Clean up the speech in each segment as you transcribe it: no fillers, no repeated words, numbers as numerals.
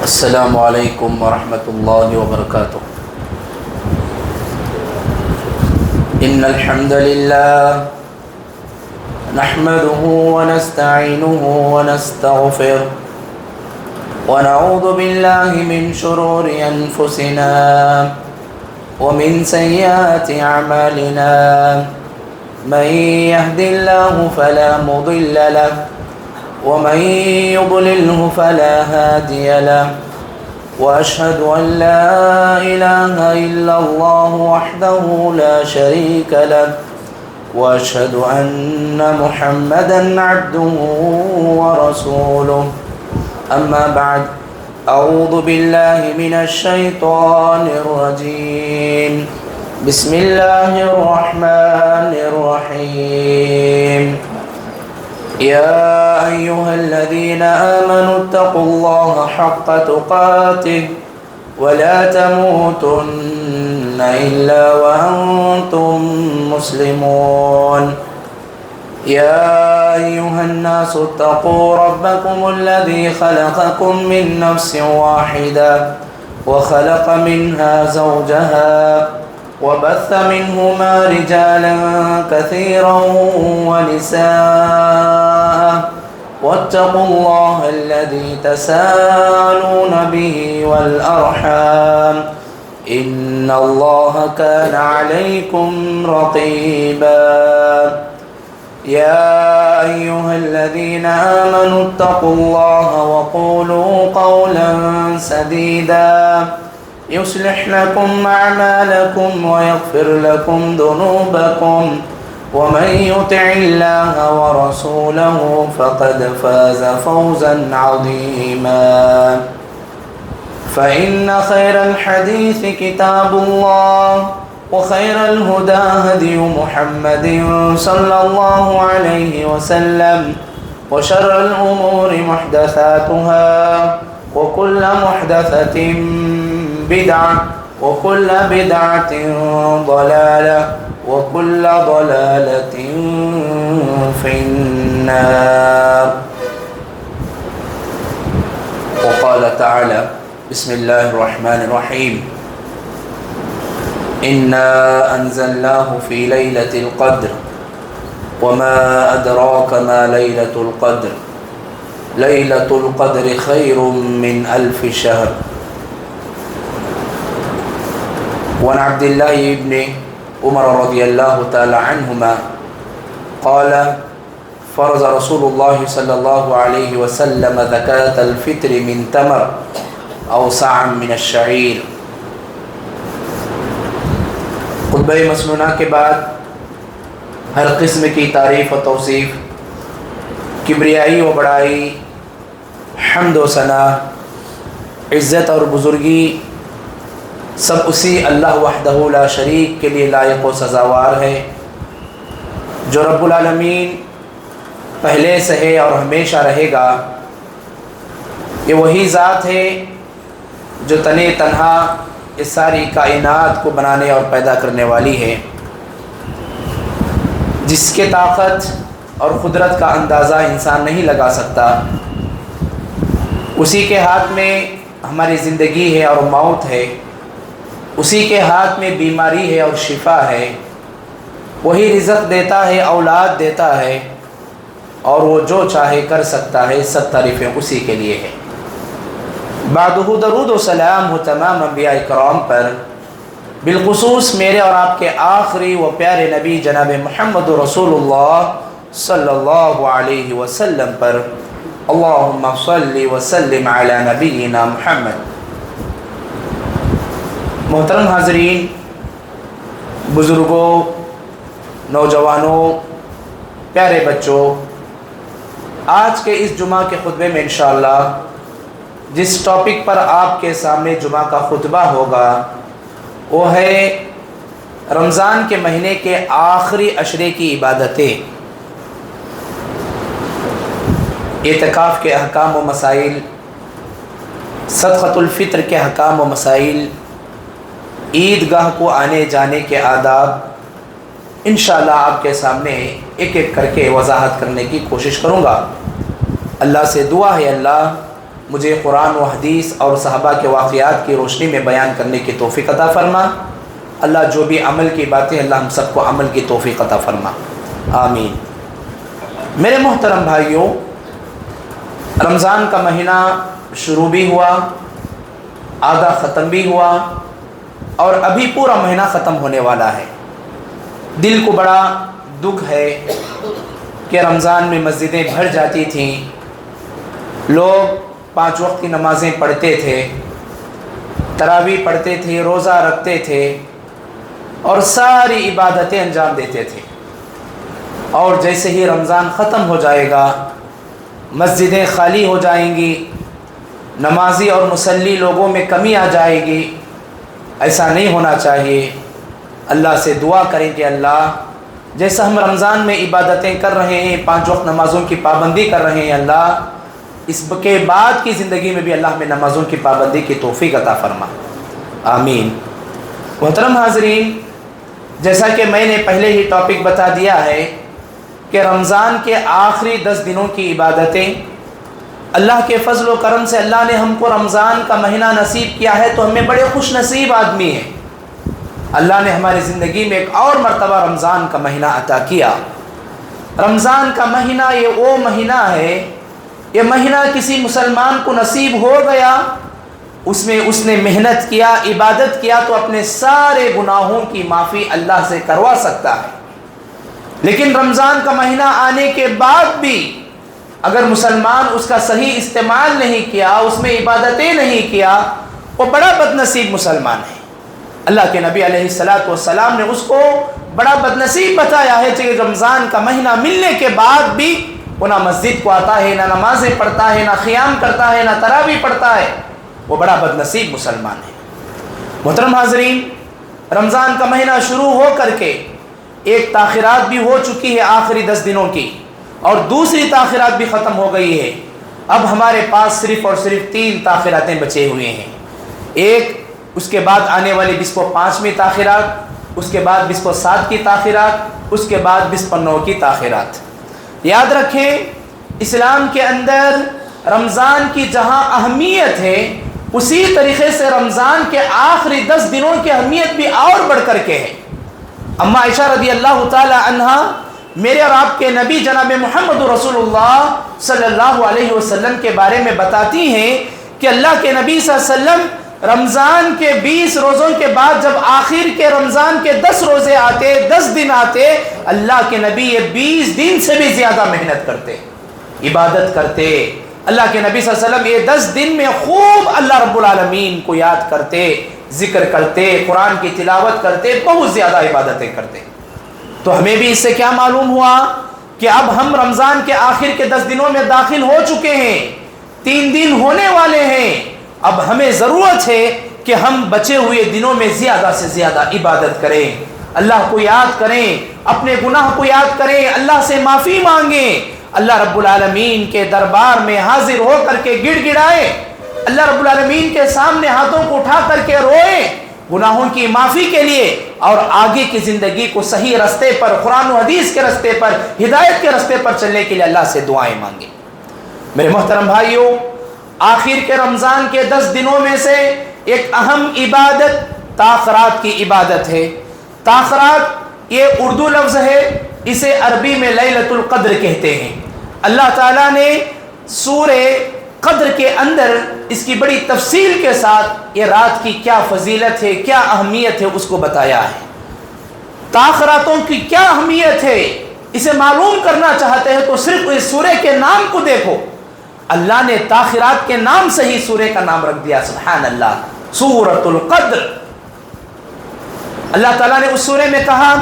السلام علیکم ورحمۃ اللہ وبرکاتہ۔ ان الحمد للہ نحمده ونستعینه ونستغفر ونعوذ باللہ من شرور انفسنا ومن سیئات اعمالنا من يهد الله فلا مضل له ومن يضلله فلا هادي له وأشهد أن لا إله إلا الله وحده لا شريك له وأشهد أن محمدا عبده ورسوله أما بعد أعوذ بالله من الشيطان الرجيم بسم الله الرحمن الرحيم يا أيها الذين آمنوا اتقوا الله حق تقاته ولا تموتن إلا وأنتم مسلمون يا أيها الناس اتقوا ربكم الذي خلقكم من نفس واحدة وخلق منها زوجها وبث منهما رجالا كثيرا ونساء واتقوا الله الذي تساءلون به والأرحام إن الله كان عليكم رقيبا يا أيها الذين آمنوا اتقوا الله وقولوا قولا سديدا يصلح لكم أعمالكم ويغفر لكم ذنوبكم ومن يطع الله ورسوله فقد فاز فوزا عظيما فإن خير الحديث كتاب الله وخير الهدى هدي محمد صلى الله عليه وسلم وشر الأمور محدثاتها وكل محدثة بدعة وكل بدعة ضلالة وكل ضلالة في النار وقال تعالى بسم الله الرحمن الرحيم إنا أنزلناه في ليلة القدر وما أدراك ما ليلة القدر ليلة القدر خير من 1000 شهر وعن عبد الله بن عمر رضي الله تعالى عنهما قال فرض رسول الله صلى الله عليه وسلم زكاة الفطر من تمر أو صاع من الشعير۔ خطبہ مسنونہ کے بعد ہر قسم کی تعریف و توصیف، کبریائی و بڑائی، حمد و ثنا، عزت اور بزرگی سب اسی اللہ وحدہ لا شریک کے لیے لائق و سزاوار ہے، جو رب العالمین پہلے سے ہے اور ہمیشہ رہے گا۔ یہ وہی ذات ہے جو تنے تنہا اس ساری کائنات کو بنانے اور پیدا کرنے والی ہے، جس کے طاقت اور قدرت کا اندازہ انسان نہیں لگا سکتا۔ اسی کے ہاتھ میں ہماری زندگی ہے اور موت ہے، اسی کے ہاتھ میں بیماری ہے اور شفا ہے، وہی رزق دیتا ہے، اولاد دیتا ہے، اور وہ جو چاہے کر سکتا ہے۔ سب تعریفیں اسی کے لیے ہے۔ بعدہ درود و سلام ہو تمام انبیاء کرام پر، بالخصوص میرے اور آپ کے آخری و پیارے نبی جناب محمد رسول اللہ صلی اللہ علیہ وسلم پر۔ اللہم صلی وسلم علی نبینا محمد۔ محترم حاضرین، بزرگوں، نوجوانوں، پیارے بچوں، آج کے اس جمعہ کے خطبے میں انشاءاللہ جس ٹاپک پر آپ کے سامنے جمعہ کا خطبہ ہوگا وہ ہے رمضان کے مہینے کے آخری عشرے کی عبادتیں، اعتکاف کے احکام و مسائل، صدقۃ الفطر کے احکام و مسائل، عیدگاہ کو آنے جانے کے آداب، انشاءاللہ آپ کے سامنے ایک ایک کر کے وضاحت کرنے کی کوشش کروں گا۔ اللہ سے دعا ہے اللہ مجھے قرآن و حدیث اور صحابہ کے واقعات کی روشنی میں بیان کرنے کی توفیق عطا فرما۔ اللہ جو بھی عمل کی باتیں، اللہ ہم سب کو عمل کی توفیق عطا فرما، آمین۔ میرے محترم بھائیوں، رمضان کا مہینہ شروع بھی ہوا، آدھا ختم بھی ہوا، اور ابھی پورا مہینہ ختم ہونے والا ہے۔ دل کو بڑا دکھ ہے کہ رمضان میں مسجدیں بھر جاتی تھیں، لوگ 5 وقت کی نمازیں پڑھتے تھے، تراویح پڑھتے تھے، روزہ رکھتے تھے اور ساری عبادتیں انجام دیتے تھے، اور جیسے ہی رمضان ختم ہو جائے گا مسجدیں خالی ہو جائیں گی، نمازی اور مصلی لوگوں میں کمی آ جائے گی۔ ایسا نہیں ہونا چاہیے۔ اللہ سے دعا کریں کہ اللہ، جیسا ہم رمضان میں عبادتیں کر رہے ہیں، 5 وقت نمازوں کی پابندی کر رہے ہیں، اللہ اس کے بعد کی زندگی میں بھی اللہ ہمیں نمازوں کی پابندی کی توفیق عطا فرما، آمین۔ محترم حاضرین، جیسا کہ میں نے پہلے ہی ٹاپک بتا دیا ہے کہ رمضان کے آخری 10 دنوں کی عبادتیں، اللہ کے فضل و کرم سے اللہ نے ہم کو رمضان کا مہینہ نصیب کیا ہے تو ہمیں بڑے خوش نصیب آدمی ہیں۔ اللہ نے ہماری زندگی میں ایک اور مرتبہ رمضان کا مہینہ عطا کیا۔ رمضان کا مہینہ یہ وہ مہینہ ہے، یہ مہینہ کسی مسلمان کو نصیب ہو گیا، اس میں اس نے محنت کیا، عبادت کیا تو اپنے سارے گناہوں کی معافی اللہ سے کروا سکتا ہے۔ لیکن رمضان کا مہینہ آنے کے بعد بھی اگر مسلمان اس کا صحیح استعمال نہیں کیا، اس میں عبادتیں نہیں کیا، وہ بڑا بد نصیب مسلمان ہے۔ اللہ کے نبی علیہ السلام نے اس کو بڑا بد نصیب بتایا ہے کہ رمضان کا مہینہ ملنے کے بعد بھی وہ نہ مسجد کو آتا ہے، نہ نمازیں پڑھتا ہے، نہ قیام کرتا ہے، نہ تراویح پڑھتا ہے، وہ بڑا بد نصیب مسلمان ہے۔ محترم حاضرین، رمضان کا مہینہ شروع ہو کر کے ایک تاخیرات بھی ہو چکی ہے آخری 10 دنوں کی، اور دوسری تاخیرات بھی ختم ہو گئی ہے۔ اب ہمارے پاس صرف اور صرف 3 تاخیراتیں بچے ہوئے ہیں۔ ایک، اس کے بعد آنے والی 25ویں تاخیرات، اس کے بعد 27 کی تاخیرات، اس کے بعد 29 کی تاخیرات۔ یاد رکھیں، اسلام کے اندر رمضان کی جہاں اہمیت ہے، اسی طریقے سے رمضان کے آخری 10 دنوں کی اہمیت بھی اور بڑھ کر کے ہے۔ اما عائشہ رضی اللہ تعالی عنہا میرے اور آپ کے نبی جناب محمد رسول اللہ صلی اللہ علیہ وسلم کے بارے میں بتاتی ہیں کہ اللہ کے نبی صلی اللہ علیہ وسلم رمضان کے 20 روزوں کے بعد جب آخر کے رمضان کے 10 روزے آتے، 10 دن آتے، اللہ کے نبی یہ 20 دن سے بھی زیادہ محنت کرتے، عبادت کرتے۔ اللہ کے نبی صلی اللہ علیہ وسلم یہ 10 دن میں خوب اللہ رب العالمین کو یاد کرتے، ذکر کرتے، قرآن کی تلاوت کرتے، بہت زیادہ عبادتیں کرتے۔ تو ہمیں بھی اس سے کیا معلوم ہوا کہ اب ہم رمضان کے آخر کے 10 دنوں میں داخل ہو چکے ہیں، 3 دن ہونے والے ہیں۔ اب ہمیں ضرورت ہے کہ ہم بچے ہوئے دنوں میں زیادہ سے زیادہ عبادت کریں، اللہ کو یاد کریں، اپنے گناہ کو یاد کریں، اللہ سے معافی مانگیں، اللہ رب العالمین کے دربار میں حاضر ہو کر کے گڑ گڑائیں، اللہ رب العالمین کے سامنے ہاتھوں کو اٹھا کر کے روئیں گناہوں کی معافی کے لیے، اور آگے کی زندگی کو صحیح رستے پر، قرآن و حدیث کے رستے پر، ہدایت کے رستے پر چلنے کے لیے اللہ سے دعائیں مانگیں۔ میرے محترم بھائیوں، آخر کے رمضان کے 10 دنوں میں سے ایک اہم عبادت تاخرات کی عبادت ہے۔ تاخرات یہ اردو لفظ ہے، اسے عربی میں لیلۃ القدر کہتے ہیں۔ اللہ تعالیٰ نے سورہ قدر کے اندر اس کی بڑی تفصیل کے ساتھ یہ رات کی کیا فضیلت ہے، کیا اہمیت ہے، اس کو بتایا ہے۔ تاخراتوں کی کیا اہمیت ہے، اسے معلوم کرنا چاہتے ہیں تو صرف اس سورہ کے نام کو دیکھو۔ اللہ نے تاخیرات کے نام سے ہی سورہ کا نام رکھ دیا، سبحان اللہ، سورۃ القدر۔ اللہ تعالیٰ نے اس سورہ میں کہا،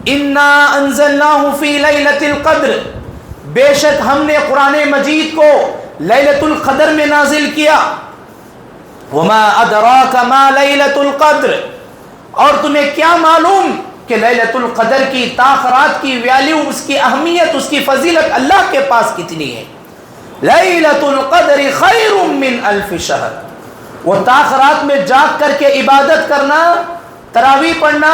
انا انزلناہ فی لیلۃ القدر، بے شک ہم نے قرآن مجید کو لیلۃ القدر میں نازل کیا۔ وما ادراک ما لیلۃ القدر، اور تمہیں کیا معلوم کہ لیلۃ القدر کی تاخرات کی ویلیو، اس کی اہمیت، اس کی فضیلت اللہ کے پاس کتنی ہے۔ لیلۃ القدر خیر من الف شہر، وہ تاخرات میں جاگ کر کے عبادت کرنا، تراویح پڑھنا،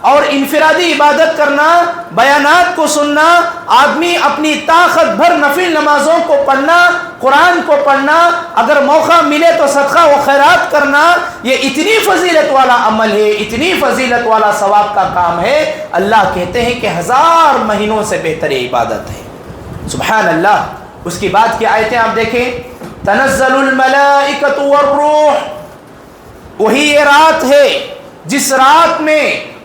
اور انفرادی عبادت کرنا، بیانات کو سننا، آدمی اپنی طاقت بھر نفل نمازوں کو پڑھنا، قرآن کو پڑھنا، اگر موقع ملے تو صدقہ و خیرات کرنا، یہ اتنی فضیلت والا عمل ہے، اتنی فضیلت والا ثواب کا کام ہے، اللہ کہتے ہیں کہ 1000 مہینوں سے بہتر یہ عبادت ہے۔ سبحان اللہ۔ اس کی بعد کی آیتیں آپ دیکھیں، تنزل الملائکۃ والروح، وہی یہ رات ہے جس رات میں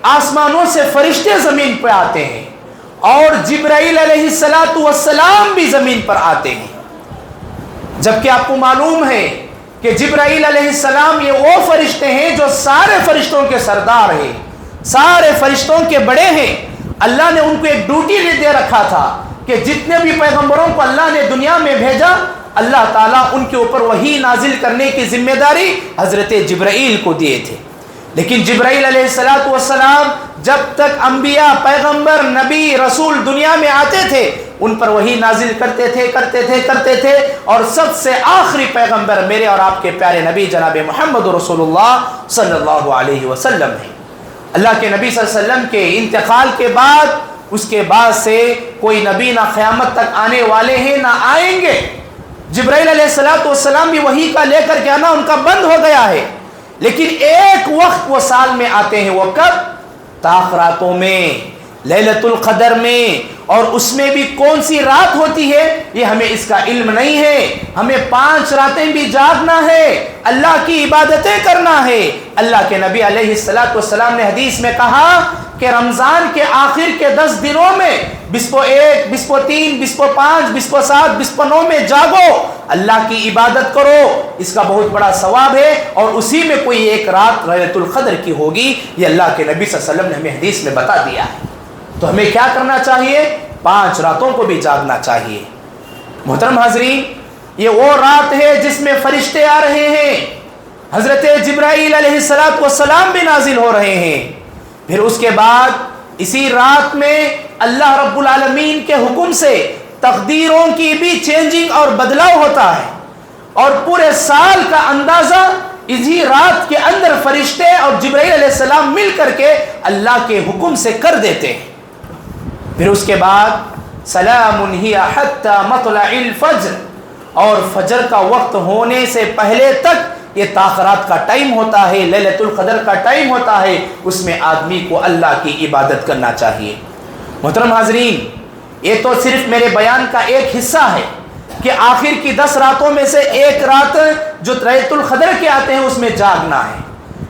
آسمانوں سے فرشتے زمین پہ آتے ہیں اور جبرائیل علیہ السلام بھی زمین پر آتے ہیں، جبکہ آپ کو معلوم ہے کہ جبرائیل علیہ السلام یہ وہ فرشتے ہیں جو سارے فرشتوں کے سردار ہیں، سارے فرشتوں کے بڑے ہیں۔ اللہ نے ان کو ایک ڈیوٹی دے رکھا تھا کہ جتنے بھی پیغمبروں کو اللہ نے دنیا میں بھیجا، اللہ تعالیٰ ان کے اوپر وحی نازل کرنے کی ذمہ داری حضرت جبرائیل کو دیے تھے۔ لیکن جبرائیل علیہ السلام جب تک انبیاء، پیغمبر، نبی، رسول دنیا میں آتے تھے، ان پر وحی نازل کرتے تھے اور سب سے آخری پیغمبر میرے اور آپ کے پیارے نبی جناب محمد رسول اللہ صلی اللہ علیہ وسلم ہیں۔ اللہ کے نبی صلی اللہ علیہ وسلم کے انتقال کے بعد، اس کے بعد سے کوئی نبی نہ قیامت تک آنے والے ہیں نہ آئیں گے۔ جبرائیل علیہ السلام بھی وحی کا لے کر کے آنا ان کا بند ہو گیا ہے، لیکن ایک وقت وہ سال میں آتے ہیں۔ وہ کب؟ طاق راتوں میں، لیلۃ القدر میں، اور اس میں بھی کون سی رات ہوتی ہے یہ ہمیں اس کا علم نہیں ہے۔ ہمیں 5 راتیں بھی جاگنا ہے، اللہ کی عبادتیں کرنا ہے۔ اللہ کے نبی علیہ السلام نے حدیث میں کہا کہ رمضان کے آخر کے 10 دنوں میں 21، 23، 25، 27، 29 میں جاگو، اللہ کی عبادت کرو، اس کا بہت بڑا ثواب ہے، اور اسی میں کوئی ایک رات لیلۃ القدر کی ہوگی۔ یہ اللہ کے نبی صلی اللہ علیہ وسلم نے ہمیں حدیث میں بتا دیا ہے۔ تو ہمیں کیا کرنا چاہیے؟ 5 راتوں کو بھی جاگنا چاہیے۔ محترم حاضرین، یہ وہ رات ہے جس میں فرشتے آ رہے ہیں، حضرت جبرائیل علیہ السلام بھی نازل ہو رہے ہیں۔ پھر اس کے بعد اسی رات میں اللہ رب العالمین کے حکم سے تقدیروں کی بھی چینجنگ اور بدلاؤ ہوتا ہے، اور پورے سال کا اندازہ اسی رات کے اندر فرشتے اور جبرائیل علیہ السلام مل کر کے اللہ کے حکم سے کر دیتے ہیں۔ پھر اس کے بعد سلام ہی حتی مطلع الفجر، اور فجر کا وقت ہونے سے پہلے تک یہ تاخرات کا ٹائم ہوتا ہے، لیلۃ القدر کا ٹائم ہوتا ہے، اس میں آدمی کو اللہ کی عبادت کرنا چاہیے۔ محترم حاضرین، یہ تو صرف میرے بیان کا ایک حصہ ہے کہ آخر کی 10 راتوں میں سے ایک رات جو لیلۃ القدر کے آتے ہیں اس میں جاگنا ہے۔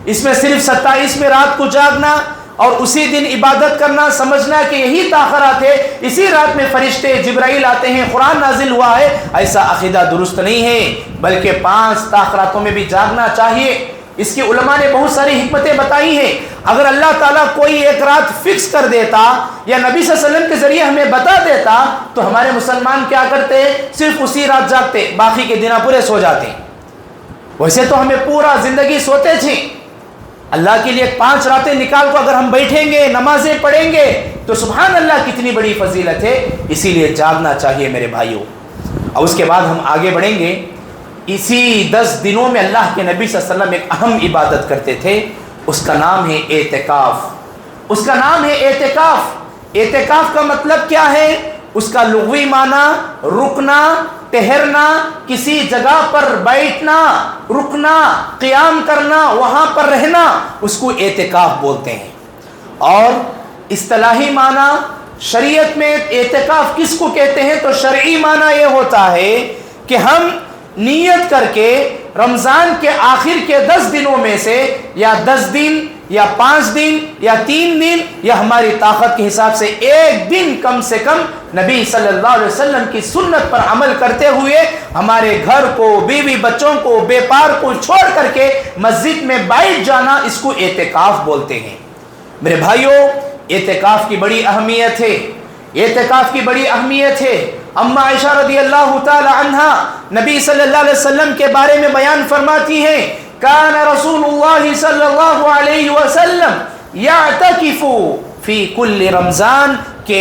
اس میں صرف 27 میں رات کو جاگنا اور اسی دن عبادت کرنا، سمجھنا کہ یہی تاخرات ہے، اسی رات میں فرشتے جبرائیل آتے ہیں، قرآن نازل ہوا ہے، ایسا عقیدہ درست نہیں ہے، بلکہ 5 تاخراتوں میں بھی جاگنا چاہیے۔ اس کی علماء نے بہت ساری حکمتیں بتائی ہیں۔ اگر اللہ تعالیٰ کوئی ایک رات فکس کر دیتا یا نبی صلی اللہ علیہ وسلم کے ذریعے ہمیں بتا دیتا تو ہمارے مسلمان کیا کرتے؟ صرف اسی رات جاگتے، باقی کے دن پورے سو جاتے۔ ویسے تو ہمیں پورا زندگی سوتے تھے، اللہ کے لیے 5 راتیں نکال کو اگر ہم بیٹھیں گے، نمازیں پڑھیں گے تو سبحان اللہ کتنی بڑی فضیلت ہے۔ اسی لیے جاگنا چاہیے میرے بھائیوں۔ اور اس کے بعد ہم آگے بڑھیں گے۔ اسی 10 دنوں میں اللہ کے نبی صلی اللہ علیہ وسلم ایک اہم عبادت کرتے تھے، اس کا نام ہے اعتکاف۔ اس کا نام ہے اعتکاف۔ اعتکاف کا مطلب کیا ہے؟ اس کا لغوی معنی رکنا، ٹہرنا، کسی جگہ پر بیٹھنا، رکنا، قیام کرنا، وہاں پر رہنا، اس کو اعتکاف بولتے ہیں۔ اور اصطلاحی معنی شریعت میں اعتکاف کس کو کہتے ہیں؟ تو شرعی معنی یہ ہوتا ہے کہ ہم نیت کر کے رمضان کے آخر کے 10 دنوں میں سے یا 10 دن یا 5 دن یا 3 دن یا ہماری طاقت کے حساب سے 1 دن کم سے کم نبی صلی اللہ علیہ وسلم کی سنت پر عمل کرتے ہوئے ہمارے گھر کو، بیوی بچوں کو، بیپار کو چھوڑ کر کے مسجد میں بیٹھ جانا، اس کو اعتکاف بولتے ہیں۔ میرے بھائیوں، اعتکاف کی بڑی اہمیت ہے، اعتکاف کی بڑی اہمیت ہے۔ اما عائشہ رضی اللہ تعالی عنہا نبی صلی اللہ علیہ وسلم کے بارے میں بیان فرماتی ہیں، کان رسول اللہ صلی اللہ علیہ وسلم یعتکف فی کل رمضان، کہ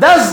10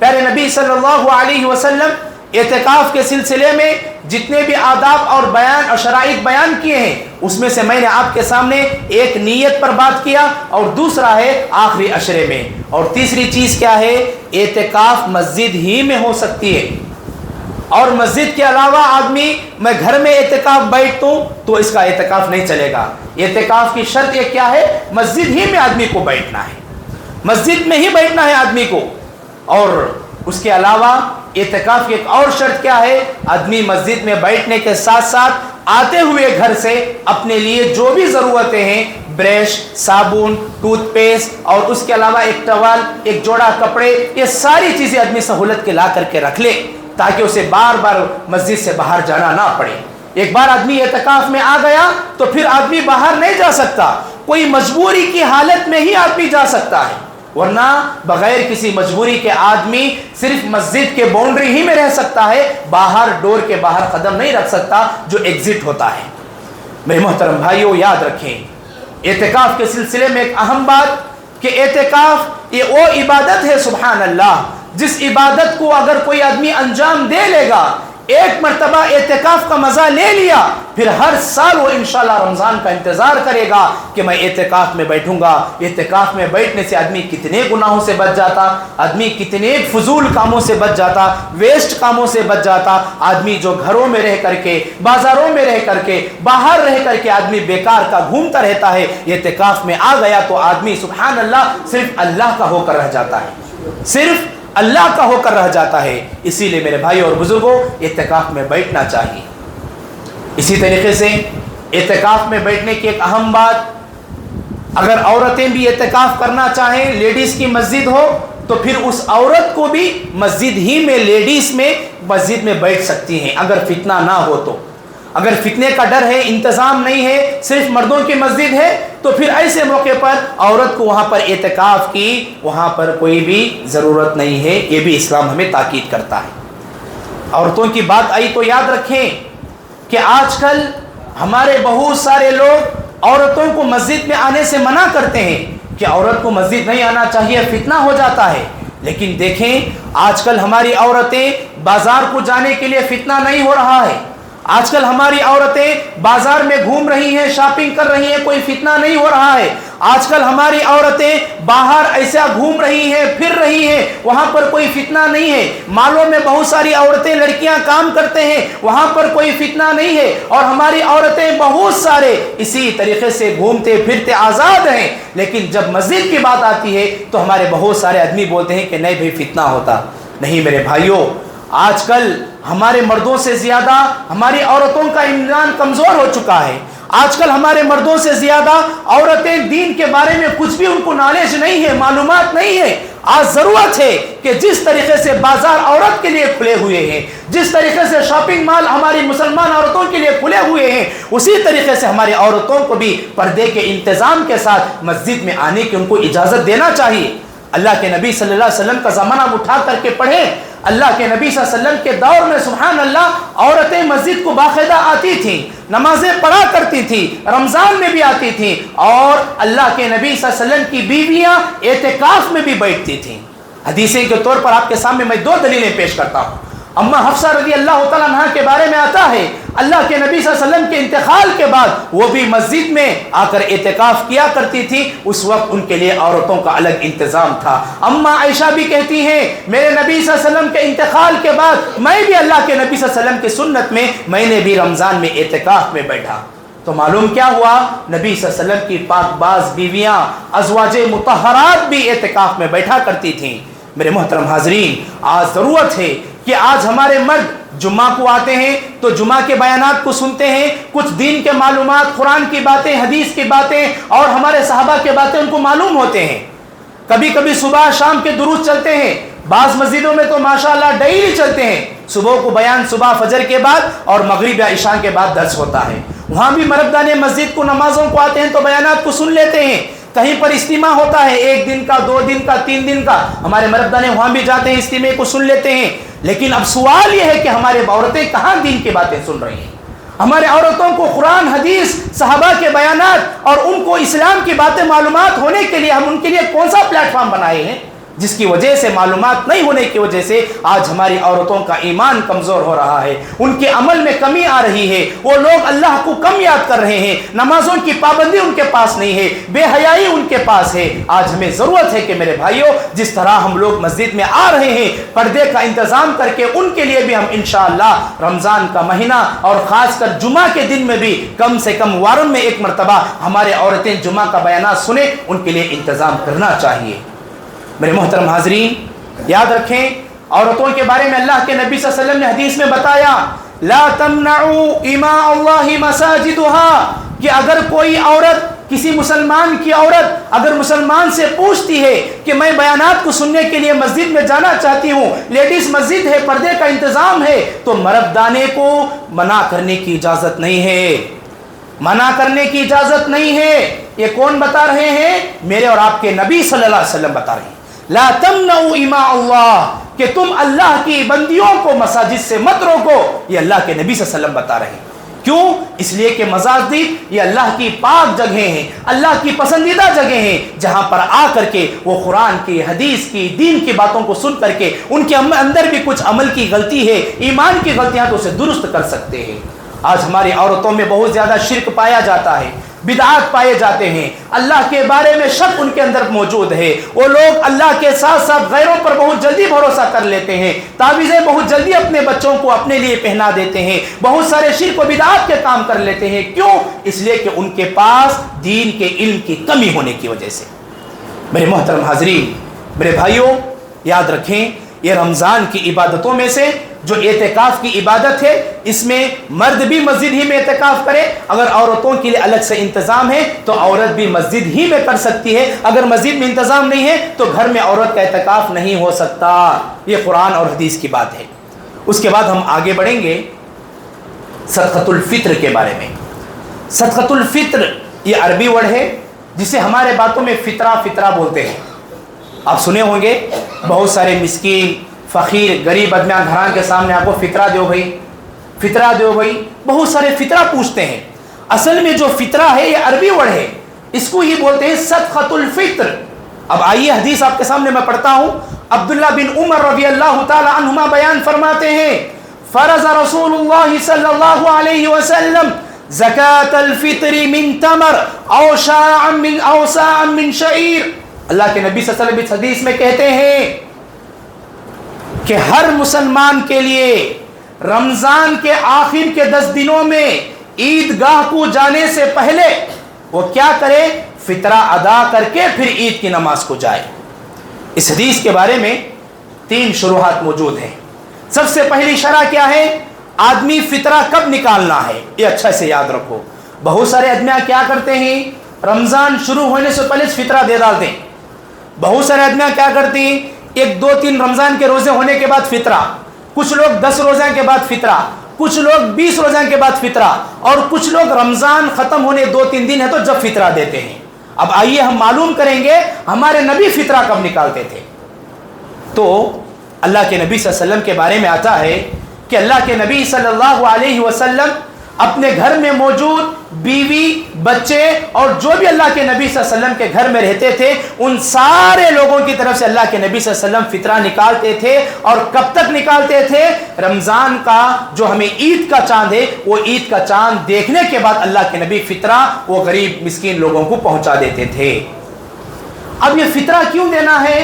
پیارے نبی صلی اللہ علیہ وسلم اعتکاف کے سلسلے میں جتنے بھی آداب اور بیان اور شرائط بیان کیے ہیں اس میں سے میں نے آپ کے سامنے ایک نیت پر بات کیا اور دوسرا ہے آخری عشرے میں، اور تیسری چیز کیا ہے، اعتکاف مسجد ہی میں ہو سکتی ہے، اور مسجد کے علاوہ آدمی میں گھر میں اعتکاف بیٹھوں تو اس کا اعتکاف نہیں چلے گا۔ اعتکاف کی شرط یہ کیا ہے، مسجد ہی میں آدمی کو بیٹھنا ہے، مسجد میں ہی بیٹھنا ہے آدمی کو۔ اور اس کے علاوہ اعتکاف کی ایک اور شرط کیا ہے، آدمی مسجد میں بیٹھنے کے ساتھ ساتھ آتے ہوئے گھر سے اپنے لیے جو بھی ضرورتیں ہیں، برش، صابن، ٹوتھ پیسٹ اور اس کے علاوہ ایک ٹاول، ایک جوڑا کپڑے، یہ ساری چیزیں آدمی سہولت کے لا کر کے رکھ لے تاکہ اسے بار بار مسجد سے باہر جانا نہ پڑے۔ ایک بار آدمی اعتکاف میں آ گیا تو پھر آدمی باہر نہیں جا سکتا، کوئی مجبوری کی حالت میں ہی آدمی جا سکتا ہے، ورنہ بغیر کسی مجبوری کے آدمی صرف مسجد کے باؤنڈری ہی میں رہ سکتا ہے، باہر ڈور کے باہر قدم نہیں رکھ سکتا جو ایگزٹ ہوتا ہے۔ میرے محترم بھائیوں، یاد رکھیں اعتکاف کے سلسلے میں ایک اہم بات کہ اعتکاف یہ وہ عبادت ہے سبحان اللہ جس عبادت کو اگر کوئی آدمی انجام دے لے گا، ایک مرتبہ اعتکاف کا مزہ لے لیا، پھر ہر سال وہ انشاءاللہ رمضان کا انتظار کرے گا کہ میں اعتکاف میں بیٹھوں گا۔ اعتکاف میں بیٹھنے سے آدمی کتنے گناہوں سے بچ جاتا، آدمی کتنے فضول کاموں سے بچ جاتا، ویسٹ کاموں سے بچ جاتا۔ آدمی جو گھروں میں رہ کر کے، بازاروں میں رہ کر کے، باہر رہ کر کے آدمی بیکار کا گھومتا رہتا ہے، اعتکاف میں آ گیا تو آدمی سبحان اللہ صرف اللہ کا ہو کر رہ جاتا ہے، صرف اللہ کا ہو کر رہ جاتا ہے۔ اسی لیے میرے بھائی اور بزرگوں اعتکاف میں بیٹھنا چاہیے۔ اسی طریقے سے اعتکاف میں بیٹھنے کی ایک اہم بات، اگر عورتیں بھی اعتکاف کرنا چاہیں، لیڈیز کی مسجد ہو تو پھر اس عورت کو بھی مسجد ہی میں، لیڈیز میں مسجد میں بیٹھ سکتی ہیں اگر فتنہ نہ ہو تو۔ اگر فتنے کا ڈر ہے، انتظام نہیں ہے، صرف مردوں کی مسجد ہے تو پھر ایسے موقع پر عورت کو وہاں پر اعتکاف کی وہاں پر کوئی بھی ضرورت نہیں ہے، یہ بھی اسلام ہمیں تاکید کرتا ہے۔ عورتوں کی بات آئی تو یاد رکھیں کہ آج کل ہمارے بہت سارے لوگ عورتوں کو مسجد میں آنے سے منع کرتے ہیں کہ عورت کو مسجد نہیں آنا چاہیے، فتنہ ہو جاتا ہے۔ لیکن دیکھیں آج کل ہماری عورتیں بازار کو جانے کے لیے فتنہ نہیں ہو رہا ہے، آج کل ہماری عورتیں بازار میں گھوم رہی ہیں، شاپنگ کر رہی ہیں، کوئی فتنہ نہیں ہو رہا ہے۔ آج کل ہماری عورتیں باہر ایسا گھوم رہی ہیں، پھر رہی ہیں، وہاں پر کوئی فتنہ نہیں ہے۔ مالوں میں بہت ساری عورتیں، لڑکیاں کام کرتے ہیں، وہاں پر کوئی فتنہ نہیں ہے، اور ہماری عورتیں بہت سارے اسی طریقے سے گھومتے پھرتے آزاد ہیں۔ لیکن جب مسجد کی بات آتی ہے تو ہمارے بہت سارے آدمی بولتے ہیں کہ نہیں بھائی فتنہ ہوتا۔ نہیں میرے بھائیوں، آج کل ہمارے مردوں سے زیادہ ہماری عورتوں کا ایمان کمزور ہو چکا ہے۔ آج کل ہمارے مردوں سے زیادہ عورتیں دین کے بارے میں کچھ بھی ان کو نالج نہیں ہے، معلومات نہیں ہے۔ آج ضرورت ہے کہ جس طریقے سے بازار عورت کے لیے کھلے ہوئے ہیں، جس طریقے سے شاپنگ مال ہماری مسلمان عورتوں کے لیے کھلے ہوئے ہیں، اسی طریقے سے ہماری عورتوں کو بھی پردے کے انتظام کے ساتھ مسجد میں آنے کی ان کو اجازت دینا چاہیے۔ اللہ کے نبی صلی اللہ علیہ وسلم کا زمانہ اٹھا کر کے پڑھیں، اللہ کے نبی صلی اللہ علیہ وسلم کے دور میں سبحان اللہ عورتیں مسجد کو باقاعدہ آتی تھیں، نمازیں پڑھا کرتی تھیں، رمضان میں بھی آتی تھیں، اور اللہ کے نبی صلی اللہ علیہ وسلم کی بیویاں اعتکاف میں بھی بیٹھتی تھیں۔ حدیثیں کے طور پر آپ کے سامنے میں دو دلیلیں پیش کرتا ہوں۔ اما حفصہ رضی اللہ تعالیٰ عنہ کے بارے میں آتا ہے اللہ کے نبی صلی اللہ علیہ وسلم کے انتقال کے بعد وہ بھی مسجد میں آ کر اعتکاف کیا کرتی تھی، اس وقت ان کے لیے عورتوں کا الگ انتظام تھا۔ اما عائشہ بھی کہتی ہیں میرے نبی صلی اللہ علیہ وسلم کے انتقال کے بعد میں بھی اللہ کے نبی صلی اللہ علیہ وسلم کی سنت میں نے بھی رمضان میں اعتکاف میں بیٹھا۔ تو معلوم کیا ہوا، نبی صلی اللہ علیہ وسلم کی پاک باز بیویاں ازواج مطہرات بھی اعتکاف میں بیٹھا کرتی تھیں۔ میرے محترم حاضرین، آج ضرورت ہے کہ آج ہمارے مرد جمعہ کو آتے ہیں تو جمعہ کے بیانات کو سنتے ہیں، کچھ دین کے معلومات، قرآن کی باتیں، حدیث کی باتیں اور ہمارے صحابہ کے باتیں ان کو معلوم ہوتے ہیں۔ کبھی کبھی صبح شام کے دروس چلتے ہیں، بعض مسجدوں میں تو ماشاءاللہ ڈیلی چلتے ہیں، صبح کو بیان، صبح فجر کے بعد اور مغرب یا عشاء کے بعد درس ہوتا ہے۔ وہاں بھی مربدان مسجد کو نمازوں کو آتے ہیں تو بیانات کو سن لیتے ہیں۔ کہیں پر اجتماع ہوتا ہے، 1 دن کا، 2 دن کا، 3 دن کا، ہمارے مربدانے وہاں بھی جاتے ہیں، اجتماع کو سن لیتے ہیں۔ لیکن اب سوال یہ ہے کہ ہمارے عورتیں کہاں دین کی باتیں سن رہی ہیں؟ ہمارے عورتوں کو قرآن، حدیث، صحابہ کے بیانات اور ان کو اسلام کی باتیں معلومات ہونے کے لیے ہم ان کے لیے کون سا پلیٹ فارم بنائے ہیں جس کی وجہ سے معلومات نہیں ہونے کی وجہ سے آج ہماری عورتوں کا ایمان کمزور ہو رہا ہے، ان کے عمل میں کمی آ رہی ہے، وہ لوگ اللہ کو کم یاد کر رہے ہیں، نمازوں کی پابندی ان کے پاس نہیں ہے، بے حیائی ان کے پاس ہے۔ آج ہمیں ضرورت ہے کہ میرے بھائیوں، جس طرح ہم لوگ مسجد میں آ رہے ہیں، پردے کا انتظام کر کے ان کے لیے بھی ہم انشاءاللہ رمضان کا مہینہ اور خاص کر جمعہ کے دن میں بھی کم سے کم وارن میں ایک مرتبہ ہمارے عورتیں جمعہ کا بیانات سنیں، ان کے لیے انتظام کرنا چاہیے۔ میرے محترم حاضرین، یاد رکھیں عورتوں کے بارے میں اللہ کے نبی صلی اللہ علیہ وسلم نے حدیث میں بتایا، لا تمنعوا اماء اللہ مساجدها، کہ اگر کوئی عورت، کسی مسلمان کی عورت اگر مسلمان سے پوچھتی ہے کہ میں بیانات کو سننے کے لیے مسجد میں جانا چاہتی ہوں، لیڈیز مسجد ہے، پردے کا انتظام ہے، تو مردانے کو منع کرنے کی اجازت نہیں ہے، منع کرنے کی اجازت نہیں ہے۔ یہ کون بتا رہے ہیں؟ میرے اور آپ کے نبی صلی اللہ علیہ وسلم بتا رہے ہیں، لا تمنعوا اماء اللہ، کہ تم اللہ کی بندیوں کو مساجد سے مت روکو۔ یہ اللہ کے نبی صلی اللہ علیہ وسلم بتا رہے ہیں۔ کیوں؟ اس لیے کہ مساجد یہ اللہ کی پاک جگہیں ہیں، اللہ کی پسندیدہ جگہیں ہیں، جہاں پر آ کر کے وہ قرآن کی، حدیث کی، دین کی باتوں کو سن کر کے ان کے اندر بھی کچھ عمل کی غلطی ہے، ایمان کی غلطیاں، تو اسے درست کر سکتے ہیں۔ آج ہماری عورتوں میں بہت زیادہ شرک پایا جاتا ہے، بدعات پائے جاتے ہیں، اللہ کے بارے میں شک ان کے اندر موجود ہے، وہ لوگ اللہ کے ساتھ ساتھ غیروں پر بہت جلدی بھروسہ کر لیتے ہیں، تعویذیں بہت جلدی اپنے بچوں کو اپنے لیے پہنا دیتے ہیں، بہت سارے شرک و بدعات کے کام کر لیتے ہیں۔ کیوں؟ اس لیے کہ ان کے پاس دین کے علم کی کمی ہونے کی وجہ سے۔ میرے محترم حاضرین، میرے بھائیوں، یاد رکھیں یہ رمضان کی عبادتوں میں سے جو اعتکاف کی عبادت ہے، اس میں مرد بھی مسجد ہی میں اعتکاف کرے، اگر عورتوں کے لیے الگ سے انتظام ہے تو عورت بھی مسجد ہی میں کر سکتی ہے، اگر مسجد میں انتظام نہیں ہے تو گھر میں عورت کا اعتکاف نہیں ہو سکتا۔ یہ قرآن اور حدیث کی بات ہے۔ اس کے بعد ہم آگے بڑھیں گے صدقۃ الفطر کے بارے میں۔ صدقۃ الفطر یہ عربی ورڈ ہے جسے ہمارے باتوں میں فطرہ بولتے ہیں۔ آپ سنے ہوں گے بہت سارے مسکین، فقیر، غریب ادمیان گھران کے سامنے آپ کو فطرہ دو بھائی، فطرہ دو بھائی، بہت سارے فطرہ پوچھتے ہیں۔ اصل میں جو فطرہ ہے یہ عربی ورڈ ہے، اس کو ہی بولتے ہیں صدقۃ الفطر۔ اب آئیے حدیث آپ کے سامنے میں پڑھتا ہوں۔ عبداللہ بن عمر رضی اللہ تعالی عنہما بیان فرماتے ہیں، فرض رسول اللہ صلی اللہ علیہ وسلم زکاة الفطر من تمر او صاع من شعیر۔ اللہ کے نبی صلی اللہ علیہ وسلم اس حدیث میں کہتے ہیں کہ ہر مسلمان کے لیے رمضان کے آخر کے 10 دنوں میں عیدگاہ کو جانے سے پہلے وہ کیا کرے؟ فطرہ ادا کر کے پھر عید کی نماز کو جائے۔ اس حدیث کے بارے میں 3 شروحات موجود ہیں۔ سب سے پہلی شرح کیا ہے؟ آدمی فطرہ کب نکالنا ہے، یہ اچھا سے یاد رکھو۔ بہت سارے آدمی کیا کرتے ہیں؟ رمضان شروع ہونے سے پہلے فطرہ دے ڈالتے ہیں۔ بہت سارے آدمی کیا کرتے ہیں؟ 1 2 3 رمضان کے روزے ہونے کے بعد فطرہ، کچھ لوگ 10 روزہ کے بعد فطرہ، کچھ لوگ 20 روزہ کے بعد فطرہ، اور کچھ لوگ رمضان ختم ہونے 2 3 دن ہے تو جب فطرہ دیتے ہیں۔ اب آئیے ہم معلوم کریں گے ہمارے نبی فطرہ کب نکالتے تھے۔ تو اللہ کے نبی صلی اللہ علیہ وسلم کے بارے میں آتا ہے کہ اللہ کے نبی صلی اللہ علیہ وسلم اپنے گھر میں موجود بیوی، بچے اور جو بھی اللہ کے نبی صلی اللہ علیہ وسلم کے گھر میں رہتے تھے ان سارے لوگوں کی طرف سے اللہ کے نبی صلی اللہ علیہ وسلم فطرہ نکالتے تھے۔ اور کب تک نکالتے تھے؟ رمضان کا جو ہمیں عید کا چاند ہے وہ عید کا چاند دیکھنے کے بعد اللہ کے نبی فطرہ وہ غریب مسکین لوگوں کو پہنچا دیتے تھے۔ اب یہ فطرہ کیوں دینا ہے؟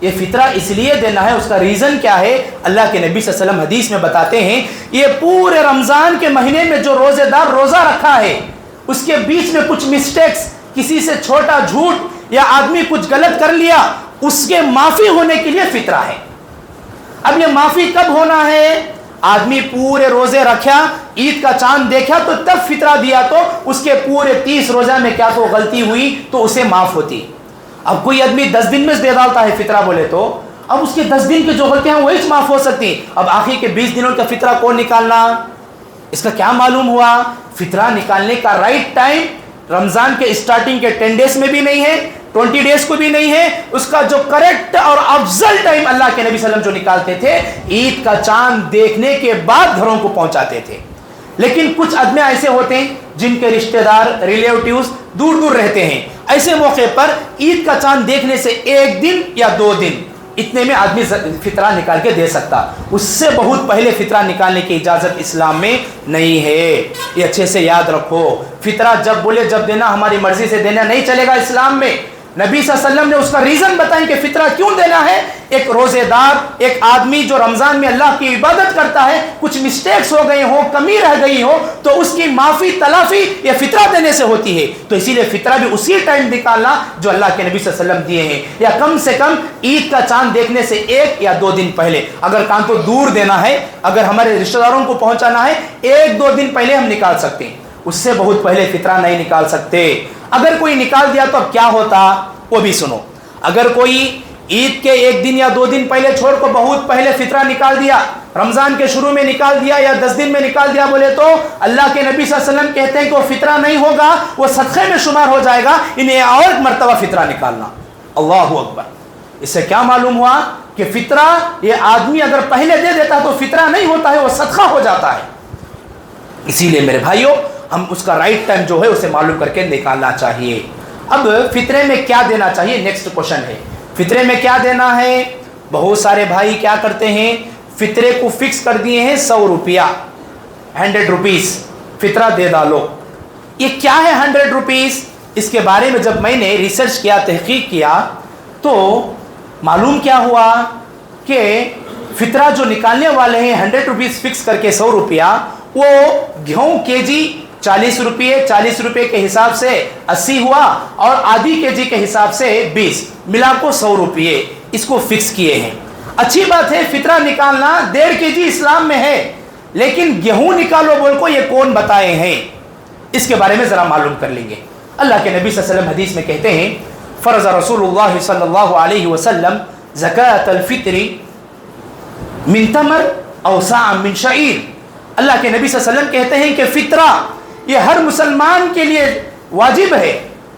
یہ فطرہ اس لیے دینا ہے، اس کا ریزن کیا ہے؟ اللہ کے نبی صلی اللہ علیہ وسلم حدیث میں بتاتے ہیں، یہ پورے رمضان کے مہینے میں جو روزے دار روزہ رکھا ہے اس کے بیچ میں کچھ مسٹیکس، کسی سے چھوٹا جھوٹ یا آدمی کچھ غلط کر لیا، اس کے معافی ہونے کے لیے فطرہ ہے۔ اب یہ معافی کب ہونا ہے؟ آدمی پورے روزے رکھا، عید کا چاند دیکھا تو تب فطرہ دیا تو اس کے پورے 30 روزہ میں کیا تو غلطی ہوئی تو اسے معاف ہوتی۔ اب کوئی آدمی 10 دن میں دے ڈالتا ہے فطرہ بولے تو اب اس کے 10 دن کی جو غلطیاں ہیں وہی معاف ہو سکتی۔ اب آخر کے 20 دنوں کا فطرہ کون نکالنا؟ اس کا کیا معلوم ہوا؟ فطرہ نکالنے کا رائٹ ٹائم رمضان کے اسٹارٹنگ کے 10 ڈیز میں بھی نہیں ہے، 20 ڈیز کو بھی نہیں ہے، اس کا جو کریکٹ اور افضل ٹائم اللہ کے نبی صلی اللہ علیہ وسلم جو نکالتے تھے عید کا چاند دیکھنے کے بعد گھروں کو پہنچاتے تھے۔ لیکن کچھ آدمی ایسے ہوتے ہیں جن کے رشتہ دار ریلیٹیوز دور دور رہتے ہیں، ایسے موقع پر عید کا چاند دیکھنے سے 1 دن یا 2 دن اتنے میں آدمی فطرہ نکال کے دے سکتا، اس سے بہت پہلے فطرہ نکالنے کی اجازت اسلام میں نہیں ہے۔ یہ اچھے سے یاد رکھو، فطرہ جب بولے جب دینا، ہماری مرضی سے دینا نہیں چلے گا اسلام میں۔ نبی صلی اللہ علیہ وسلم نے اس کا ریزن بتائیں کہ فطرہ کیوں دینا ہے۔ ایک روزے دار، ایک آدمی جو رمضان میں اللہ کی عبادت کرتا ہے، کچھ مسٹیکس ہو گئے ہوں، کمی رہ گئی ہو، تو اس کی معافی تلافی یہ فطرہ دینے سے ہوتی ہے۔ تو اسی لیے فطرہ بھی اسی ٹائم نکالنا جو اللہ کے نبی صلی اللہ علیہ وسلم دیے ہیں، یا کم سے کم عید کا چاند دیکھنے سے 1 یا 2 دن پہلے۔ اگر کام کو دور دینا ہے، اگر ہمارے رشتہ داروں کو پہنچانا ہے، 1-2 دن پہلے ہم نکال سکتے ہیں، اس سے بہت پہلے فطرہ نہیں نکال سکتے۔ اگر کوئی نکال دیا تو اب کیا ہوتا وہ بھی سنو۔ اگر کوئی عید کے 1 دن یا 2 دن پہلے چھوڑ کو بہت پہلے فطرہ نکال دیا، رمضان کے شروع میں نکال دیا یا 10 دن میں نکال دیا، بولے تو اللہ کے نبی صلی اللہ علیہ وسلم کہتے ہیں کہ وہ فطرہ نہیں ہوگا، وہ صدقے میں شمار ہو جائے گا، انہیں اور مرتبہ فطرہ نکالنا۔ اللہ اکبر۔ اس سے کیا معلوم ہوا کہ فطرہ یہ آدمی اگر پہلے دے دیتا تو فطرہ نہیں ہوتا ہے، وہ صدقہ ہو جاتا ہے۔ اسی لیے میرے بھائیوں، ہم اس کا رائٹ ٹائم جو ہے اسے معلوم کر کے نکالنا چاہیے۔ اب فطرے میں کیا دینا چاہیے، نیکسٹ کوشچن ہے، فطرے میں کیا دینا ہے۔ بہت سارے بھائی کیا کرتے ہیں، فطرے کو فکس کر دیے ہیں 100 روپیہ، 100 روپیز فطرہ دے ڈالو۔ یہ کیا ہے 100 روپیز؟ اس کے بارے میں جب میں نے ریسرچ کیا، تحقیق کیا، تو معلوم کیا ہوا کہ فطرہ جو نکالنے والے ہیں 100 روپیز فکس کر کے 100 روپیہ، وہ گیہوں کے جی 40 روپے کے حساب سے 80 ہوا، اور آدھی کے جی کے حساب سے 20، ملا کو 100 روپے اس کو فکس کیے ہیں۔ اچھی بات ہے، فطرہ نکالنا 1.5 کے جی اسلام میں ہے، لیکن گیہوں نکالو بول کو یہ کون بتائے ہیں، اس کے بارے میں ذرا معلوم کر لیں گے۔ اللہ کے نبی صلی اللہ علیہ وسلم حدیث میں کہتے ہیں، فرض رسول اللہ صلی اللہ علیہ وسلم زکاۃ الفطر من تمر او صاع من شعیر۔ اللہ کے نبی صلی اللہ علیہ وسلم کہتے ہیں کہ فطرہ یہ ہر مسلمان کے لیے واجب ہے،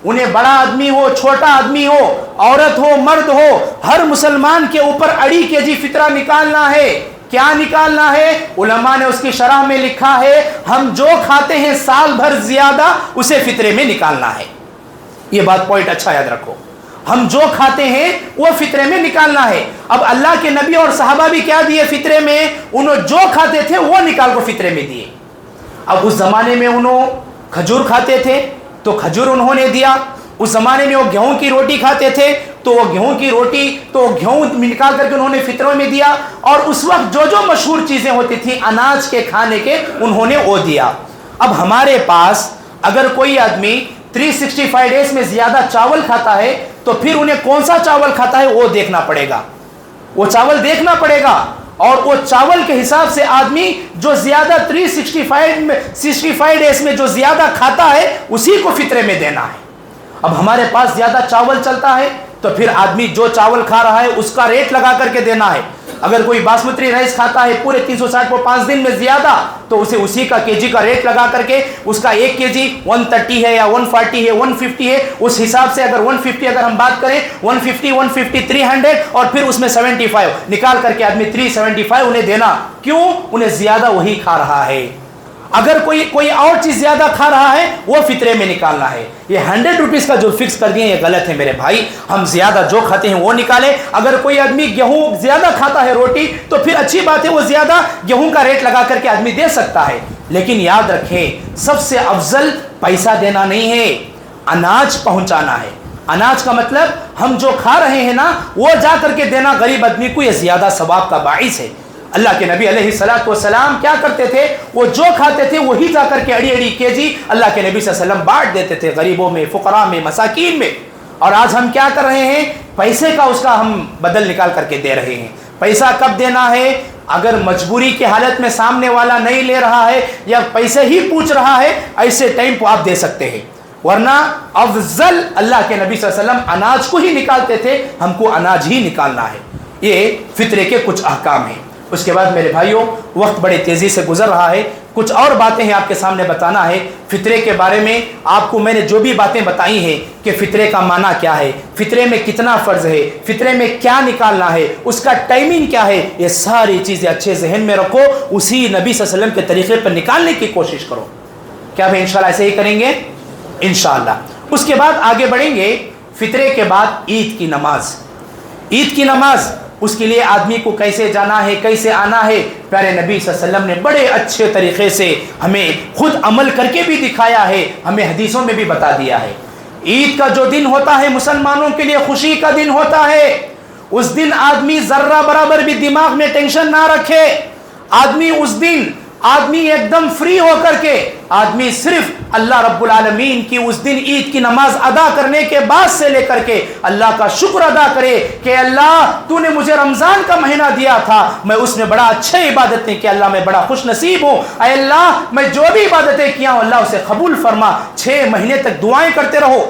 انہیں بڑا آدمی ہو، چھوٹا آدمی ہو، عورت ہو، مرد ہو، ہر مسلمان کے اوپر 2.5 کے جی فطرہ نکالنا ہے۔ کیا نکالنا ہے؟ علماء نے اس کی شرح میں لکھا ہے، ہم جو کھاتے ہیں سال بھر زیادہ اسے فطرے میں نکالنا ہے۔ یہ بات پوائنٹ اچھا یاد رکھو، ہم جو کھاتے ہیں وہ فطرے میں نکالنا ہے۔ اب اللہ کے نبی اور صحابہ بھی کیا دیے فطرے میں؟ انہوں جو کھاتے تھے وہ نکال کو فطرے میں دیے۔ اب اس زمانے میں انہوں کھجور کھاتے تھے تو کھجور انہوں نے دیا، اس زمانے میں وہ گیہوں کی روٹی کھاتے تھے تو وہ گیہوں کی روٹی، تو گیہوں نکال کر کے انہوں نے فطروں میں دیا، اور اس وقت جو جو مشہور چیزیں ہوتی تھیں اناج کے کھانے کے انہوں نے وہ دیا۔ اب ہمارے پاس اگر کوئی آدمی 365 ڈیز میں زیادہ چاول کھاتا ہے تو پھر انہیں کون سا چاول کھاتا ہے وہ دیکھنا پڑے گا، وہ چاول دیکھنا پڑے گا، اور وہ چاول کے حساب سے آدمی جو زیادہ 365 ڈیز میں جو زیادہ کھاتا ہے اسی کو فطرے میں دینا ہے۔ اب ہمارے پاس زیادہ چاول چلتا ہے تو پھر آدمی جو چاول کھا رہا ہے اس کا ریٹ لگا کر کے دینا ہے۔ اگر کوئی باسمتی رائس کھاتا ہے پورے 360 کو 5 دن میں زیادہ، تو اسے اسی کا کے جی کا ریٹ لگا کر کے اس کا 1 کے جی 130 ہے یا 140 ہے 150 ہے، اس حساب سے اگر 150 اگر ہم بات کریں 150 300 اور پھر اس میں 75 نکال کر کے آدمی 375 انہیں دینا۔ کیوں؟ انہیں زیادہ وہی کھا رہا ہے۔ اگر کوئی اور چیز زیادہ کھا رہا ہے وہ فطرے میں نکالنا ہے۔ یہ 100 روپیز کا جو فکس کر دیے یہ غلط ہے میرے بھائی، ہم زیادہ جو کھاتے ہیں وہ نکالیں۔ اگر کوئی آدمی گیہوں زیادہ کھاتا ہے روٹی تو پھر اچھی بات ہے، وہ زیادہ گیہوں کا ریٹ لگا کر کے آدمی دے سکتا ہے، لیکن یاد رکھیں سب سے افضل پیسہ دینا نہیں ہے، اناج پہنچانا ہے۔ اناج کا مطلب ہم جو کھا رہے ہیں نا وہ جا کر کے دینا غریب آدمی کو، یہ زیادہ ثواب کا باعث ہے۔ اللہ کے نبی علیہ السلام کیا کرتے تھے؟ وہ جو کھاتے تھے وہی جا کر کے 2.5 کے جی اللہ کے نبی صلی اللہ علیہ وسلم بانٹ دیتے تھے غریبوں میں، فقراء میں، مساکین میں۔ اور آج ہم کیا کر رہے ہیں؟ پیسے کا اس کا ہم بدل نکال کر کے دے رہے ہیں۔ پیسہ کب دینا ہے؟ اگر مجبوری کی حالت میں سامنے والا نہیں لے رہا ہے یا پیسے ہی پوچھ رہا ہے، ایسے ٹائم کو آپ دے سکتے ہیں، ورنہ افضل اللہ کے نبی صلی اللہ علیہ وسلم اناج کو ہی نکالتے تھے، ہم کو اناج ہی نکالنا ہے۔ یہ فطرے کے کچھ احکام ہیں۔ اس کے بعد میرے بھائیوں وقت بڑے تیزی سے گزر رہا ہے، کچھ اور باتیں ہیں آپ کے سامنے بتانا ہے فطرے کے بارے میں. آپ کو میں نے جو بھی باتیں بتائی ہیں کہ فطرے کا معنی کیا ہے, فطرے میں کتنا فرض ہے, فطرے میں کیا نکالنا ہے, اس کا ٹائمنگ کیا ہے, یہ ساری چیزیں اچھے ذہن میں رکھو, اسی نبی صلی اللہ علیہ وسلم کے طریقے پر نکالنے کی کوشش کرو. کیا بھائی انشاءاللہ ایسے ہی کریں گے انشاءاللہ. اس کے بعد آگے بڑھیں گے. فطرے کے بعد عید کی نماز. عید کی نماز اس کے لیے آدمی کو کیسے جانا ہے, کیسے آنا ہے, پیارے نبی صلی اللہ علیہ وسلم نے بڑے اچھے طریقے سے ہمیں خود عمل کر کے بھی دکھایا ہے, ہمیں حدیثوں میں بھی بتا دیا ہے. عید کا جو دن ہوتا ہے مسلمانوں کے لیے خوشی کا دن ہوتا ہے. اس دن آدمی ذرہ برابر بھی دماغ میں ٹینشن نہ رکھے. آدمی اس دن ایک دم فری ہو کر کے آدمی صرف اللہ رب العالمین کی اس دن عید کی نماز ادا کرنے کے بعد سے لے کر کے اللہ کا شکر ادا کرے کہ اللہ تو نے مجھے رمضان کا مہینہ دیا تھا, میں اس میں بڑا اچھے عبادتیں کی, اللہ میں بڑا خوش نصیب ہوں, اے اللہ میں جو بھی عبادتیں کیا ہوں اللہ اسے قبول فرما. 6 مہینے تک دعائیں کرتے رہو.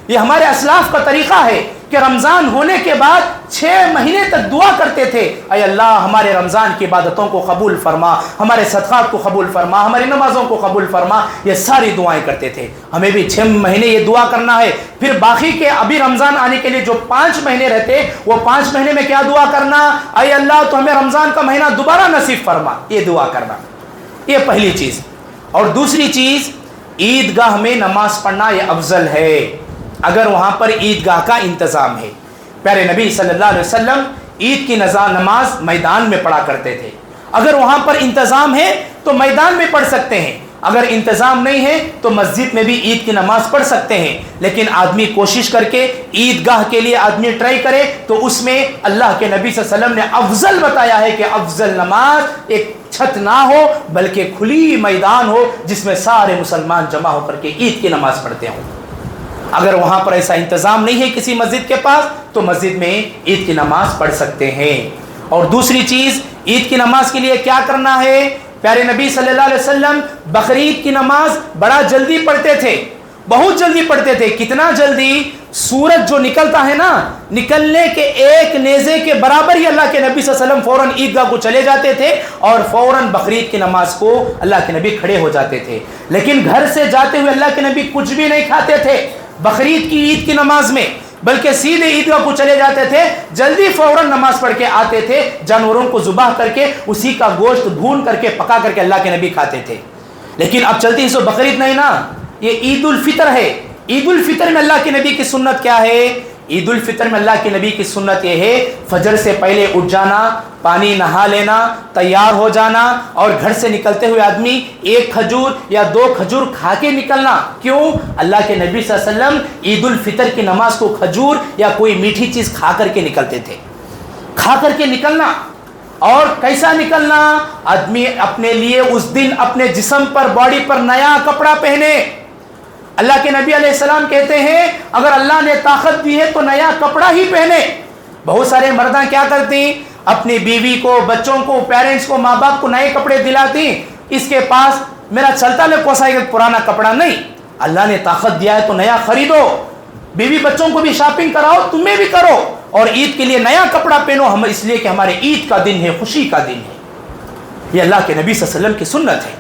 یہ ہمارے اسلاف کا طریقہ ہے کہ رمضان ہونے کے بعد 6 مہینے تک دعا کرتے تھے, اے اللہ ہمارے رمضان کی عبادتوں کو قبول فرما, ہمارے صدقات کو قبول فرما, ہماری نمازوں کو قبول فرما. یہ ساری دعائیں کرتے تھے. ہمیں بھی 6 مہینے یہ دعا کرنا ہے. پھر باقی کے ابھی رمضان آنے کے لیے جو 5 مہینے رہتے, وہ 5 مہینے میں کیا دعا کرنا, اے اللہ تو ہمیں رمضان کا مہینہ دوبارہ نصیب فرما. یہ دعا کرنا, یہ پہلی چیز. اور دوسری چیز, عیدگاہ میں نماز پڑھنا یہ افضل ہے اگر وہاں پر عیدگاہ کا انتظام ہے. پیارے نبی صلی اللہ علیہ وسلم عید کی نماز میدان میں پڑھا کرتے تھے. اگر وہاں پر انتظام ہے تو میدان میں پڑھ سکتے ہیں, اگر انتظام نہیں ہے تو مسجد میں بھی عید کی نماز پڑھ سکتے ہیں. لیکن آدمی کوشش کر کے عیدگاہ کے لیے آدمی ٹرائی کرے تو اس میں اللہ کے نبی صلی اللہ علیہ وسلم نے افضل بتایا ہے کہ افضل نماز ایک چھت نہ ہو بلکہ کھلی میدان ہو جس میں سارے مسلمان جمع ہو کر کے عید کی نماز پڑھتے ہوں. اگر وہاں پر ایسا انتظام نہیں ہے کسی مسجد کے پاس تو مسجد میں عید کی نماز پڑھ سکتے ہیں. اور دوسری چیز, عید کی نماز کے لیے کیا کرنا ہے. پیارے نبی صلی اللہ علیہ وسلم بقرعید کی نماز بڑا جلدی پڑھتے تھے, بہت جلدی پڑھتے تھے. کتنا جلدی, سورج جو نکلتا ہے نا, نکلنے کے 1 نیزے کے برابر ہی اللہ کے نبی صلی اللہ علیہ وسلم فوراً عیدگاہ کو چلے جاتے تھے اور فوراً بقرعید کی نماز کو اللہ کے نبی کھڑے ہو جاتے تھے. لیکن گھر سے جاتے ہوئے اللہ کے نبی کچھ بھی نہیں کھاتے تھے بقرعید کی عید کی نماز میں, بلکہ سیدھے عیدگاہ کو چلے جاتے تھے, جلدی فوراً نماز پڑھ کے آتے تھے, جانوروں کو ذبح کر کے اسی کا گوشت بھون کر کے پکا کر کے اللہ کے نبی کھاتے تھے. لیکن اب چلتی سو بقرعید نہیں نا, یہ عید الفطر ہے. عید الفطر میں اللہ کے نبی کی سنت کیا ہے. عید الفطر میں اللہ کے نبی کی سنت یہ ہے فجر سے پہلے اٹھ جانا, پانی نہا لینا, تیار ہو جانا اور گھر سے نکلتے ہوئے آدمی 1 کھجور یا 2 کھجور کھا کے نکلنا. کیوں؟ اللہ کے نبی صلی اللہ علیہ وسلم عید الفطر کی نماز کو کھجور یا کوئی میٹھی چیز کھا کر کے نکلتے تھے. کھا کر کے نکلنا. اور کیسا نکلنا, آدمی اپنے لیے اس دن اپنے جسم پر, باڈی پر نیا کپڑا پہنے. اللہ کے نبی علیہ السلام کہتے ہیں اگر اللہ نے طاقت دی ہے تو نیا کپڑا ہی پہنے. بہت سارے مرداں کیا کرتی, اپنی بیوی کو, بچوں کو, پیرنٹس کو, ماں باپ کو نئے کپڑے دلاتی. اس کے پاس میرا چلتا لے کوسا ایک پرانا کپڑا نہیں. اللہ نے طاقت دیا ہے تو نیا خریدو, بیوی بچوں کو بھی شاپنگ کراؤ, تمہیں بھی کرو, اور عید کے لیے نیا کپڑا پہنو. ہم اس لیے کہ ہمارے عید کا دن ہے, خوشی کا دن ہے. یہ اللہ کے نبی صلی اللہ علیہ وسلم کی سنت ہے.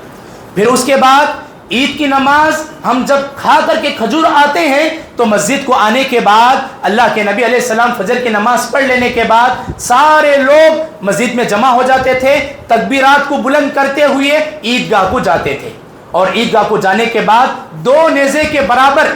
پھر اس کے بعد عید کی نماز ہم جب کھا کر کے کھجور آتے ہیں تو مسجد کو آنے کے بعد اللہ کے نبی علیہ السلام فجر کی نماز پڑھ لینے کے بعد سارے لوگ مسجد میں جمع ہو جاتے تھے, تکبیرات کو بلند کرتے ہوئے عیدگاہ کو جاتے تھے. اور عیدگاہ کو جانے کے بعد 2 نیزے کے برابر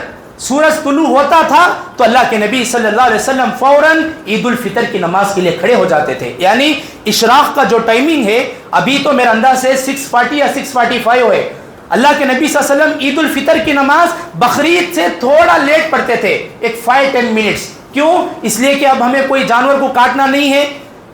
سورج طلوع ہوتا تھا تو اللہ کے نبی صلی اللہ علیہ وسلم فوراً عید الفطر کی نماز کے لیے کھڑے ہو جاتے تھے. یعنی اشراق کا جو ٹائمنگ ہے ابھی تو میرے انداز سے 6:40 یا 6:45 ہے. اللہ کے نبی صلی اللہ علیہ وسلم عید الفطر کی نماز بقرعید سے تھوڑا لیٹ پڑھتے تھے, ایک 5-10 منٹس. کیوں؟ اس لیے کہ اب ہمیں کوئی جانور کو کاٹنا نہیں ہے,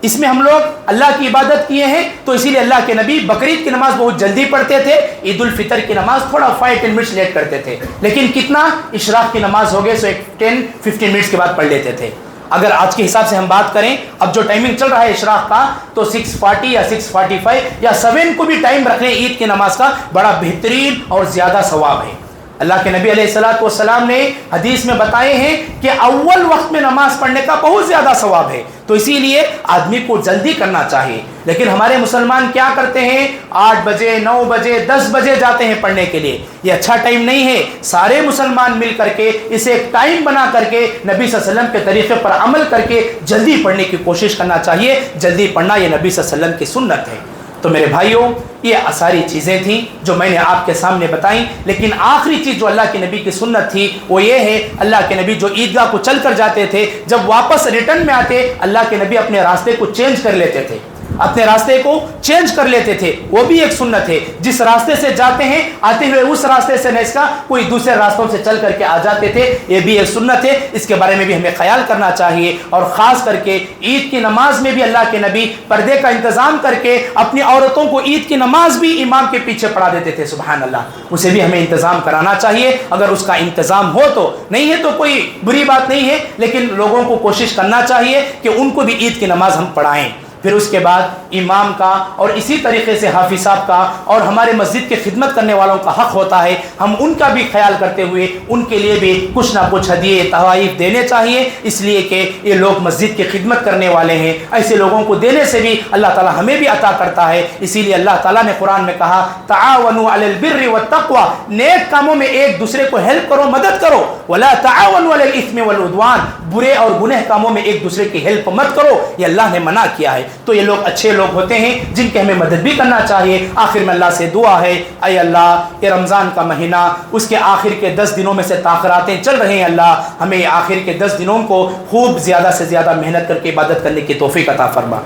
اس میں ہم لوگ اللہ کی عبادت کیے ہیں, تو اسی لیے اللہ کے نبی بقرعید کی نماز بہت جلدی پڑھتے تھے, عید الفطر کی نماز تھوڑا 5-10 منٹس لیٹ کرتے تھے. لیکن کتنا, اشراق کی نماز ہو گئے سو ایک 10-15 منٹس کے بعد پڑھ لیتے تھے. اگر آج کے حساب سے ہم بات کریں, اب جو ٹائمنگ چل رہا ہے اشراق کا, تو 6:40 یا 6:45 یا 7 کو بھی ٹائم رکھنے عید کی نماز کا بڑا بہترین اور زیادہ ثواب ہے. اللہ کے نبی علیہ الصلوۃ والسلام نے حدیث میں بتائے ہیں کہ اول وقت میں نماز پڑھنے کا بہت زیادہ ثواب ہے، تو اسی لیے آدمی کو جلدی کرنا چاہیے۔ لیکن ہمارے مسلمان کیا کرتے ہیں، 8 بجے 9 بجے 10 بجے جاتے ہیں پڑھنے کے لیے۔ یہ اچھا ٹائم نہیں ہے۔ سارے مسلمان مل کر کے اسے ایک ٹائم بنا کر کے نبی صلی اللہ علیہ وسلم کے طریقے پر عمل کر کے جلدی پڑھنے کی کوشش کرنا چاہیے۔ جلدی پڑھنا یہ نبی صلی اللہ علیہ وسلم کی سنت ہے۔ تو میرے بھائیوں، یہ ساری چیزیں تھیں جو میں نے آپ کے سامنے بتائیں، لیکن آخری چیز جو اللہ کے نبی کی سنت تھی وہ یہ ہے، اللہ کے نبی جو عیدگاہ کو چل کر جاتے تھے، جب واپس ریٹرن میں آتے اللہ کے نبی اپنے راستے کو چینج کر لیتے تھے، اپنے راستے کو چینج کر لیتے تھے۔ وہ بھی ایک سنت ہے، جس راستے سے جاتے ہیں آتے ہوئے اس راستے سے نہیں، اس کا کوئی دوسرے راستوں سے چل کر کے آ جاتے تھے، یہ بھی ایک سنت ہے۔ اس کے بارے میں بھی ہمیں خیال کرنا چاہیے، اور خاص کر کے عید کی نماز میں بھی اللہ کے نبی پردے کا انتظام کر کے اپنی عورتوں کو عید کی نماز بھی امام کے پیچھے پڑھا دیتے تھے۔ سبحان اللہ، اسے بھی ہمیں انتظام کرانا چاہیے۔ اگر اس کا انتظام ہو تو، نہیں ہے تو کوئی بری بات نہیں ہے، لیکن لوگوں کو کوشش کرنا چاہیے کہ ان کو بھی عید کی نماز ہم پڑھائیں۔ پھر اس کے بعد امام کا اور اسی طریقے سے حافظ صاحب کا اور ہمارے مسجد کے خدمت کرنے والوں کا حق ہوتا ہے، ہم ان کا بھی خیال کرتے ہوئے ان کے لیے بھی کچھ نہ کچھ ہدیے تحائف دینے چاہیے، اس لیے کہ یہ لوگ مسجد کی خدمت کرنے والے ہیں۔ ایسے لوگوں کو دینے سے بھی اللہ تعالیٰ ہمیں بھی عطا کرتا ہے۔ اسی لیے اللہ تعالیٰ نے قرآن میں کہا تعاونوا علی البر والتقوی، نیک کاموں میں ایک دوسرے کو ہیلپ کرو، مدد کرو، ولا تعاونوا علی الاثم والعدوان، برے اور گنہ کاموں میں ایک دوسرے کی ہیلپ مت کرو، یہ اللہ نے منع کیا ہے۔ تو یہ لوگ اچھے لوگ ہوتے ہیں جن کے ہمیں مدد بھی کرنا چاہیے۔ آخر میں اللہ سے دعا ہے، اے اللہ یہ رمضان کا مہینہ، اس کے آخر کے 10 دنوں میں سے تاخراتیں چل رہے ہیں، اللہ ہمیں آخر کے 10 دنوں کو خوب زیادہ سے زیادہ محنت کر کے عبادت کرنے کی توفیق عطا فرما۔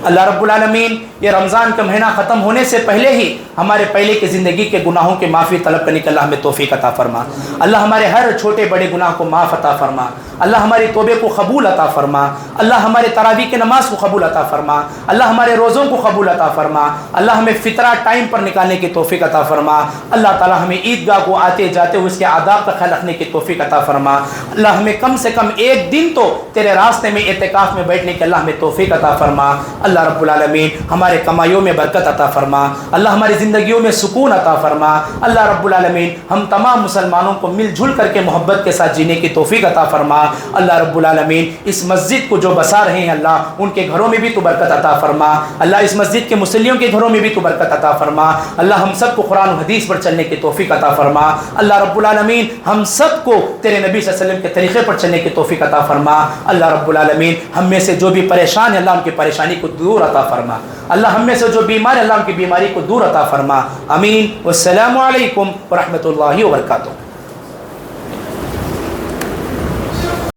اللہ رب العالمین یہ رمضان کا مہینہ ختم ہونے سے پہلے ہی ہمارے پہلے کی زندگی کے گناہوں کے معافی طلب کرنے کے اللہ ہمیں توفیق عطا فرما۔ اللہ ہمارے ہر چھوٹے بڑے گناہ کو معاف عطا فرما۔ اللہ ہماری توبے کو قبول عطا فرما۔ اللہ ہمارے تراویح کی نماز کو قبول عطا فرما۔ اللہ ہمارے روزوں کو قبول عطا فرما۔ اللہ ہمیں فطرہ ٹائم پر نکالنے کی توفیق عطا فرما۔ اللہ تعالی ہمیں عیدگاہ کو آتے جاتے ہوئے اس کے آداب کا خیال رکھنے کی توفیق عطا فرما۔ اللہ ہمیں کم سے کم ایک دن تو تیرے راستے میں اعتکاف میں بیٹھنے کے اللہ ہمیں توفیق عطا فرما۔ اللہ رب العالمین ہمارے کمائیوں میں برکت عطا فرما۔ اللہ ہماری زندگیوں میں سکون عطا فرما۔ اللہ رب العالمین ہم تمام مسلمانوں کو مل جل کر کے محبت کے ساتھ جینے کی توفیق عطا فرما۔ اللہ رب العالمین اس مسجد کو جو بسا رہے ہیں اللہ ان کے گھروں میں بھی تو برکت عطا فرما۔ اللہ اس مسجد کے مصلیوں کے گھروں میں بھی تو برکت عطا فرما۔ اللہ ہم سب کو قرآن و حدیث پر چلنے کی توفیق عطا فرما۔ اللہ رب العالمین ہم سب کو تیرے نبی صلی اللہ علیہ وسلم کے طریقے پر چلنے کی توفیق عطا فرما۔ اللہ رب العالمین ہم میں سے جو بھی پریشان ہے اللہ ان کی پریشانی کو دور عطا فرما۔ اللہ ہم میں سے جو بیمار ہے اللہ ان کی بیماری کو دور عطا فرما۔ آمین۔ والسلام علیکم ورحمۃ اللہ وبرکاتہ۔